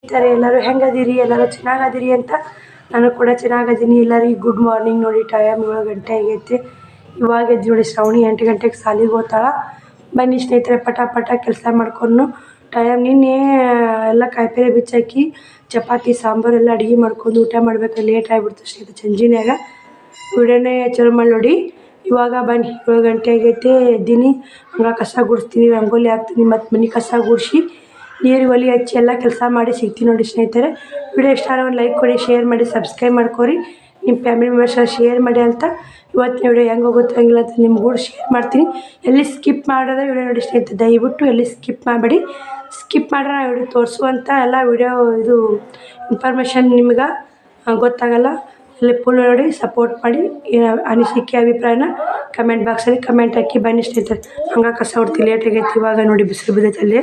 ಸ್ನೇಹಿತರೆ ಎಲ್ಲರೂ ಹೆಂಗದಿರಿ? ಎಲ್ಲರೂ ಚೆನ್ನಾಗದಿರಿ ಅಂತ ನಾನು ಕೂಡ ಚೆನ್ನಾಗದೀನಿ. ಎಲ್ಲರಿಗೂ ಗುಡ್ ಮಾರ್ನಿಂಗ್. ನೋಡಿ ಟೈಮ್ 7 ಗಂಟೆ ಆಗೈತಿ. ಇವಾಗ ಎದ್ದು ನೋಡಿ ಶ್ರಾವಣಿ 8 ಗಂಟೆಗೆ ಸಾಲಿಗೆ ಹೋಗ್ತಾಳೆ. ಬನ್ನಿ ಸ್ನೇಹಿತರೆ ಪಟ ಪಟ ಕೆಲಸ ಮಾಡ್ಕೊಂಡು ನಿನ್ನೆ ಎಲ್ಲ ಕಾಯಿಪಲ್ಲೆ ಬಿಚ್ಚಾಕಿ ಚಪಾತಿ ಸಾಂಬಾರು ಎಲ್ಲ ಅಡುಗೆ ಮಾಡ್ಕೊಂಡು ಊಟ ಮಾಡ್ಬೇಕು. ಲೇಟ್ ಆಗಿಬಿಡ್ತು ಸ್ನೇಹಿತರೆ ಸಂಜೆನ್ಯಾಗ ವಿಡಿಯೋನೇ ಚಲೋ ಮಾಡಿ ನೋಡಿ. ಇವಾಗ ಬನ್ನಿ 7 ಗಂಟೆ ಆಗೈತೆ. ಎದ್ದೀನಿ, ಹಂಗೆ ಕಸ ಗುಡಿಸ್ತೀನಿ, ರಂಗೋಲಿ ಹಾಕ್ತೀನಿ, ಮತ್ತು ಮನೆ ಕಸ ಗುಡಿಸಿ ನೀರು ಒಲೆ ಹಚ್ಚಿ ಎಲ್ಲ ಕೆಲಸ ಮಾಡಿ ಸಿಗ್ತೀನಿ ನೋಡಿ ಸ್ನೇಹಿತರೆ. ವಿಡಿಯೋ ಇಷ್ಟ ಆದರೆ ಒಂದು ಲೈಕ್ ಕೊಡಿ, ಶೇರ್ ಮಾಡಿ, ಸಬ್ಸ್ಕ್ರೈಬ್ ಮಾಡ್ಕೊರಿ, ನಿಮ್ಮ ಫ್ಯಾಮಿಲಿ ಮೆಂಬರ್ಸ್ ಶೇರ್ ಮಾಡಿ ಅಂತ. ಇವತ್ತಿನ ವಿಡಿಯೋ ಹೆಂಗೆ ಹೋಗುತ್ತೆ ಹಂಗಿಲ್ಲ ಅಂತ ನಿಮ್ಗೆ ಕೂಡ ಶೇರ್ ಮಾಡ್ತೀನಿ. ಎಲ್ಲಿ ಸ್ಕಿಪ್ ಮಾಡೋದು ವಿಡಿಯೋ ನೋಡಿ ಸ್ನೇಹಿತರೆ, ದಯವಿಟ್ಟು ಎಲ್ಲಿ ಸ್ಕಿಪ್ ಮಾಡಬೇಡಿ. ಸ್ಕಿಪ್ ಮಾಡ್ರೆ ನಾವು ವಿಡಿಯೋ ತೋರಿಸುವಂಥ ಎಲ್ಲ ವಿಡಿಯೋ ಇದು ಇನ್ಫಾರ್ಮೇಷನ್ ನಿಮ್ಗೆ ಗೊತ್ತಾಗಲ್ಲ. ಅಲ್ಲಿ ಫುಲ್ ನೋಡಿ ಸಪೋರ್ಟ್ ಮಾಡಿ. ಅನಿಸಿಕೆ ಅಭಿಪ್ರಾಯನ ಕಮೆಂಟ್ ಬಾಕ್ಸಲ್ಲಿ ಕಮೆಂಟ್ ಹಾಕಿ. ಬನ್ನಿ ಸ್ನೇಹಿತರೆ, ಹಂಗೆ ಕಸ ಹೊಡ್ತೀವಿ, ಲೇಟ್ ಆಗೈತಿ. ಇವಾಗ ನೋಡಿ ಬಿಸಿಲು ಬಿದ್ದೈತೆ ಅಲ್ಲಿ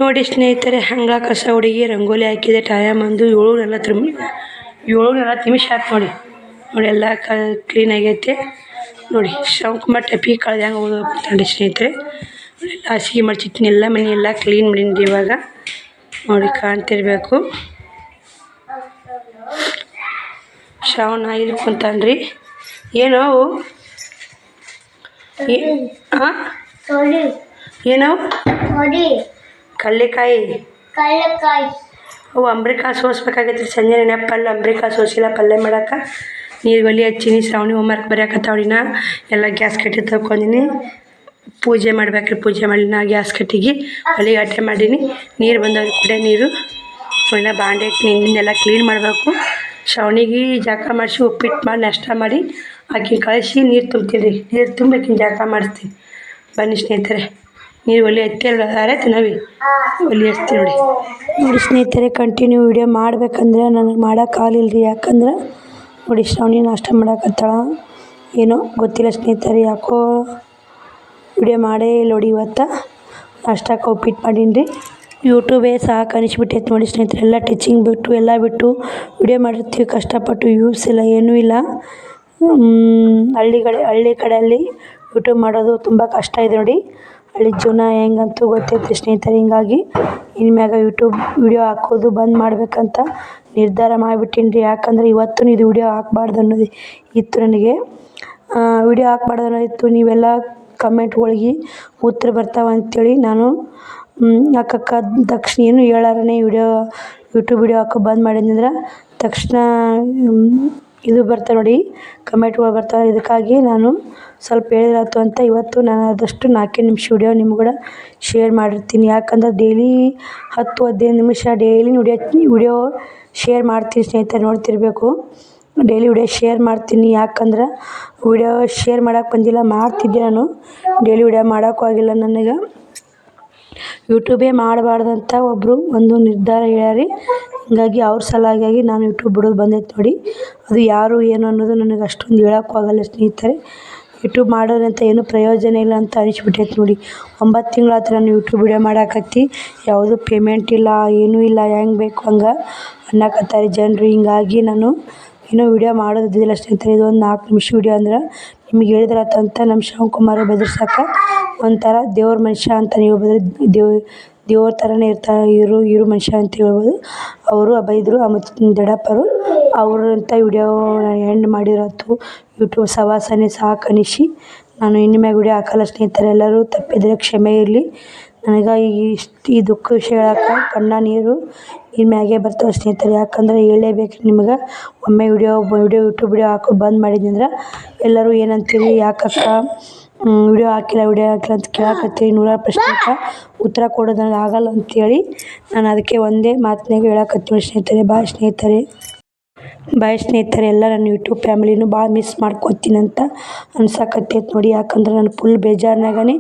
ನೋಡಿ ಸ್ನೇಹಿತರೆ. ಹಂಗೆ ಕಸ ಹುಡುಗಿ ರಂಗೋಲಿ ಹಾಕಿದೆ. ಟೈಮ್ ಒಂದು 7:40 ನಿಮಿಷ ಆಯ್ತು ನೋಡಿ. ಎಲ್ಲ ಕ್ಲೀನ್ ಆಗೈತೆ ನೋಡಿ. ಶಿವಕುಮಾರ್ ಟೆಪಿ ಕಳೆದ ಹೆಂಗೆ ಹೋಗ್ತಾನೆ ಸ್ನೇಹಿತರೆ. ಎಲ್ಲ ಹಾಸಿಗೆ ಮಡ್ಚಿಟ್ಟಿನಿ, ಎಲ್ಲ ಮನೆ ಎಲ್ಲ ಕ್ಲೀನ್ ಮಾಡೀನಿ. ಇವಾಗ ನೋಡಿ ಕಾಣ್ತಿರ್ಬೇಕು. ಶ್ರಾವಣ ಇಲ್ಲಿ ಕುಂತಾನ್ರಿ. ಏನೋ ಏನೋ ಕಳ್ಳೆಕಾಯಿ ಅವು ಅಂಬ್ರಿಕಾಯಿ ಸೋಸ್ಬೇಕಾಗೈತಿ. ಸಂಜೆ ನೆನಪಲ್ಲ ಅಂಬ್ರಿಕಾಯಿ ಸೋಸಿಲ್ಲ ಪಲ್ಯ ಮಾಡೋಕೆ. ನೀರು ಒಲೆ ಹಚ್ಚೀನಿ. ಶ್ರಾವಣಿ ಹೋಮ್ವರ್ಕ್ ಬರೆಯಕತ್ತಾವಳಿನ. ಎಲ್ಲ ಗ್ಯಾಸ್ ಕಟ್ಟಿ ತಗೊಂಡಿನಿ. ಪೂಜೆ ಮಾಡ್ಬೇಕ್ರಿ. ಪೂಜೆ ಮಾಡಿನ ಗ್ಯಾಸ್ ಕಟ್ಟಿಗೆ ಒಲೆ ಅಟ್ಟೆ ಮಾಡೀನಿ. ನೀರು ಬಂದವ್ರಿಗೆ ಕುಡಿಯೋ ನೀರು ಒಳ್ಳೆ ಬಾಂಡೆ ಇಟ್ಟು ನಿನ್ನೆಲ್ಲ ಕ್ಲೀನ್ ಮಾಡಬೇಕು. ಶ್ರಾವಣಿಗೆ ಜಾಕ ಮಾಡಿಸಿ ಉಪ್ಪಿಟ್ಟು ಮಾಡಿ ನಾಷ್ಟ ಮಾಡಿ ಆಕಿ ಕಳಿಸಿ ನೀರು ತುಂಬ್ತೀನಿ ರೀ. ನೀರು ತುಂಬಿ ಆಕಿನ ಜಾಕ ಮಾಡಿಸ್ತೀನಿ. ಬನ್ನಿ ಸ್ನೇಹಿತರೆ, ನೀರು ಒಲೆ ಹತ್ತಿ ಆರೈತೆ ನಾವಿ ಒಲೆ ಹಚ್ತೀವಿ ನೋಡಿ ಸ್ನೇಹಿತರೆ. ಕಂಟಿನ್ಯೂ ವಿಡಿಯೋ ಮಾಡ್ಬೇಕಂದ್ರೆ ನನಗೆ ಮಾಡೋಕ್ಕಾಗಲಿಲ್ಲ ರೀ. ಯಾಕಂದ್ರೆ ನೋಡಿ ಶ್ರಾವಣಿ ನಾಷ್ಟ ಮಾಡಕತ್ತಾಳ. ಏನೋ ಗೊತ್ತಿಲ್ಲ ಸ್ನೇಹಿತರೆ, ಯಾಕೋ ವಿಡಿಯೋ ಮಾಡೇ ಇಲ್ಲ ನೋಡಿ. ಇವತ್ತು ನಾಷ್ಟಕ್ಕೆ ಉಪ್ಪಿಟ್ಟು ಮಾಡೀನಿ ರೀ. ಯೂಟ್ಯೂಬೇ ಸಾಕು ಅನಿಸ್ಬಿಟ್ಟೈತೆ ನೋಡಿ ಸ್ನೇಹಿತರೆ. ಎಲ್ಲ ಟೀಚಿಂಗ್ ಬಿಟ್ಟು ಎಲ್ಲ ಬಿಟ್ಟು ವಿಡಿಯೋ ಮಾಡಿರ್ತೀವಿ ಕಷ್ಟಪಟ್ಟು. ವ್ಯೂಸ್ ಇಲ್ಲ, ಏನೂ ಇಲ್ಲ. ಹಳ್ಳಿ ಕಡೆಯಲ್ಲಿ ಯೂಟ್ಯೂಬ್ ಮಾಡೋದು ತುಂಬ ಕಷ್ಟ ಇದೆ ನೋಡಿ. ಹಳ್ಳಿ ಜೀವನ ಹೆಂಗಂತೂ ಗೊತ್ತೈತೆ ಸ್ನೇಹಿತರೆ. ಹಿಂಗಾಗಿ ಇನ್ಮ್ಯಾಗ ಯೂಟ್ಯೂಬ್ ವಿಡಿಯೋ ಹಾಕೋದು ಬಂದ್ ಮಾಡ್ಬೇಕಂತ ನಿರ್ಧಾರ ಮಾಡಿಬಿಟ್ಟಿನಿ ರೀ. ಯಾಕಂದ್ರೆ ಇವತ್ತು ಇದು ವಿಡಿಯೋ ಹಾಕ್ಬಾರ್ದು ಅನ್ನೋದು ಇತ್ತು ನನಗೆ. ವಿಡಿಯೋ ಹಾಕ್ಬಾರ್ದು ಅನ್ನೋದಿತ್ತು. ನೀವೆಲ್ಲ ಕಮೆಂಟ್ಗಳಿಗೆ ಉತ್ತರ ಬರ್ತಾವೆ ಅಂಥೇಳಿ ನಾನು ಹಾಕಕ್ಕೆ ತಕ್ಷಣ ಏನು ಹೇಳಾರನೇ ಯೂಟ್ಯೂಬ್ ವಿಡಿಯೋ ಹಾಕೋ ಬಂದ್ ಮಾಡಿದ್ನಂದ್ರೆ ತಕ್ಷಣ ಇದು ಬರ್ತಾವೆ ನೋಡಿ, ಕಮೆಂಟ್ಗಳು ಬರ್ತಾವೆ. ಇದಕ್ಕಾಗಿ ನಾನು ಸ್ವಲ್ಪ ಹೇಳಿದ್ರಾಯ್ತು ಅಂತ ಇವತ್ತು ನಾನು ಆದಷ್ಟು 4 ನಿಮಿಷ ವಿಡಿಯೋ ನಿಮ್ಗೆ ಕೂಡ ಶೇರ್ ಮಾಡಿರ್ತೀನಿ. ಯಾಕಂದ್ರೆ ಡೈಲಿ 10-15 ನಿಮಿಷ ಡೈಲಿ ವಿಡಿಯೋ ಶೇರ್ ಮಾಡ್ತೀನಿ ಸ್ನೇಹಿತರೆ. ನೋಡ್ತಿರ್ಬೇಕು, ಡೈಲಿ ವಿಡಿಯೋ ಶೇರ್ ಮಾಡ್ತೀನಿ. ಯಾಕಂದ್ರೆ ವಿಡಿಯೋ ಶೇರ್ ಮಾಡೋಕೆ ಬಂದಿಲ್ಲ, ಮಾಡ್ತಿದ್ದೆ ನಾನು. ಡೈಲಿ ವಿಡಿಯೋ ಮಾಡೋಕ್ಕೂ ಆಗಿಲ್ಲ ನನಗೆ. ಯೂಟ್ಯೂಬೇ ಮಾಡಬಾರ್ದಂತ ಒಂದು ನಿರ್ಧಾರ ಹೇಳ್ಯಾರಿ. ಹೀಗಾಗಿ ಅವ್ರ ಸಲುವಾಗಿ ನಾನು ಯೂಟ್ಯೂಬ್ ಬಿಡೋದು ಬಂದೈತೆ ನೋಡಿ. ಅದು ಯಾರು ಏನು ಅನ್ನೋದು ನನಗೆ ಅಷ್ಟೊಂದು ಹೇಳೋಕ್ಕೂ ಆಗಲ್ಲ ಸ್ನೇಹಿತರೆ. ಯೂಟ್ಯೂಬ್ ಮಾಡೋದಂತ ಏನೂ ಪ್ರಯೋಜನ ಇಲ್ಲ ಅಂತ ಅನಿಸ್ಬಿಟ್ಟೈತೆ ನೋಡಿ. 9 ತಿಂಗಳಾಯ್ತು ನಾನು ಯೂಟ್ಯೂಬ್ ವಿಡಿಯೋ ಮಾಡಾಕತ್ತಿ. ಯಾವುದೂ ಪೇಮೆಂಟ್ ಇಲ್ಲ, ಏನೂ ಇಲ್ಲ. ಹೆಂಗೆ ಬೇಕು ಹಂಗೆ ಅನ್ನಕತ್ತಾರೆ ಜನರು. ಹಿಂಗಾಗಿ ನಾನು ಏನೋ ವಿಡಿಯೋ ಮಾಡೋದಿದ್ದಿಲ್ಲ ಸ್ನೇಹಿತರೆ. ಇದೊಂದು 4 ನಿಮಿಷ ವಿಡಿಯೋ ಅಂದ್ರೆ ನಿಮ್ಗೆ ಹೇಳಿದ್ರಾತಂತ. ನಮ್ಮ ಶಿವಕುಮಾರ್ ಬೆದರ್ಸಕ್ಕೆ ಒಂಥರ ದೇವ್ರ ಮನುಷ್ಯ ಅಂತ ನೀವು ದೇವ್ರ ಥರನೇ ಇರ್ತಾರೆ. ಇರು ಮನುಷ್ಯ ಅಂತ ಹೇಳ್ಬೋದು. ಅವರು ಬೈದರು ಮತ್ತು ದೊಡ್ಡಪ್ಪರು ಅವ್ರಂಥ ವಿಡಿಯೋ ಎಂಡ್ ಮಾಡಿರೋದು ಯೂಟ್ಯೂಬ್ ಸವಾಸನೆ ಸಾಕು ಅನಿಸಿ ನಾನು ಇನ್ಮ್ಯಾಗ ವಿಡಿಯೋ ಹಾಕಲ್ಲ ಸ್ನೇಹಿತರೆ. ಎಲ್ಲರೂ ತಪ್ಪಿದರೆ ಕ್ಷಮೆ ಇರಲಿ. ನನಗೆ ಈ ದುಃಖ ವಿಷಯ ಹೇಳಕ್ಕೆ ಕಣ್ಣ ನೀರು ಮ್ಯಾಗೆ ಬರ್ತಾವೆ ಸ್ನೇಹಿತರೆ. ಯಾಕಂದ್ರೆ ಹೇಳಲೇಬೇಕು ನಿಮ್ಗೆ. ಒಮ್ಮೆ ಯೂಟ್ಯೂಬ್ ವಿಡಿಯೋ ಹಾಕೋ ಬಂದ್ ಮಾಡಿದ್ನಂದ್ರೆ ಎಲ್ಲರೂ ಏನಂತೀರಿ, ಯಾಕಕ್ಕ ವಿಡಿಯೋ ಹಾಕಿಲ್ಲ ಅಂತ ಕೇಳಕತ್ತೀರಿ. 100 ಪ್ರಶ್ನೆಗೆ ಉತ್ತರ ಕೊಡೋದು ನನಗೆ ಆಗಲ್ಲ ಅಂಥೇಳಿ ನಾನು ಅದಕ್ಕೆ ಒಂದೇ ಮಾತಿನಾಗ ಹೇಳಕತ್ತೀನಿ ಸ್ನೇಹಿತರೆ. ಬಾಯ್ ಸ್ನೇಹಿತರೆ. ಎಲ್ಲ ನನ್ನ ಯೂಟ್ಯೂಬ್ ಫ್ಯಾಮಿಲಿನೂ ಭಾಳ ಮಿಸ್ ಮಾಡ್ಕೊತೀನಿ ಅಂತ ಅನ್ಸಕತ್ತೈತೆ ನೋಡಿ. ಯಾಕಂದ್ರೆ ನಾನು ಫುಲ್ ಬೇಜಾರಿನಾಗೇ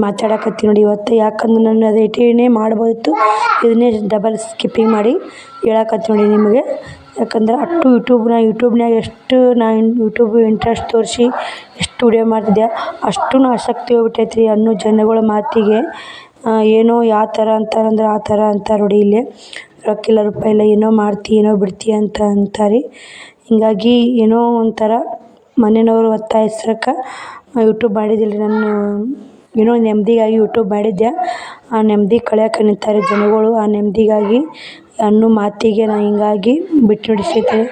ಮಾತಾಡಕತ್ತೀನಿ ನೋಡಿ ಇವತ್ತು. ಯಾಕಂದ್ರೆ ನಾನು ಅದು ಎಡಿಟೇ ಮಾಡ್ಬೋದಿತ್ತು, ಇದನ್ನೇ ಡಬಲ್ ಸ್ಕಿಪ್ಪಿಂಗ್ ಮಾಡಿ ಹೇಳಕತ್ತೀನಿ ನೋಡಿ ನಿಮಗೆ. ಯಾಕಂದ್ರೆ ಅಷ್ಟು ಯೂಟ್ಯೂಬ್ನಾಗ ಎಷ್ಟು ನಾನು ಯೂಟ್ಯೂಬ್ ಇಂಟ್ರೆಸ್ಟ್ ತೋರಿಸಿ ಎಷ್ಟು ವಿಡಿಯೋ ಮಾಡ್ತಿದ್ದೆ ಅಷ್ಟು ಆಸಕ್ತಿ ಹೋಗ್ಬಿಟ್ಟೈತೆ ರೀ ಅನ್ನೋ ಜನಗಳ ಮಾತಿಗೆ. ಏನೋ ಯಾವ ಥರ ಅಂತಾರಂದ್ರೆ ಆ ಥರ ಅಂತಾರೆ ನೋಡಿ. ಇಲ್ಲೇ ರೊಕ್ಕಿಲ್ಲ ರೂಪಾಯಿ ಇಲ್ಲ, ಏನೋ ಮಾಡ್ತಿ ಏನೋ ಬಿಡ್ತಿ ಅಂತ ಅಂತಾರೆ. ಹೀಗಾಗಿ ಏನೋ ಒಂಥರ ಮನೆಯವ್ರು ಒತ್ತಾಯಿಸ್ರಕ್ಕೆ ಯೂಟ್ಯೂಬ್ ಮಾಡಿದ್ದಿಲ್ಲ ರೀ. ನಾನು ಏನೋ ನೆಮ್ಮದಿಗಾಗಿ ಯೂಟ್ಯೂಬ್ ಮಾಡಿದ್ದೆ. ಆ ನೆಮ್ಮದಿ ಕಳ್ಯಾಕ ನಿಂತಾರೆ ಜನಗಳು. ಆ ನೆಮ್ಮದಿಗಾಗಿ ಅನ್ನೋ ಮಾತಿಗೆ ನಾ ಹಿಂಗಾಗಿ ಬಿಟ್ಟು ನೋಡಿ ಸ್ನೇಹಿತರೆ.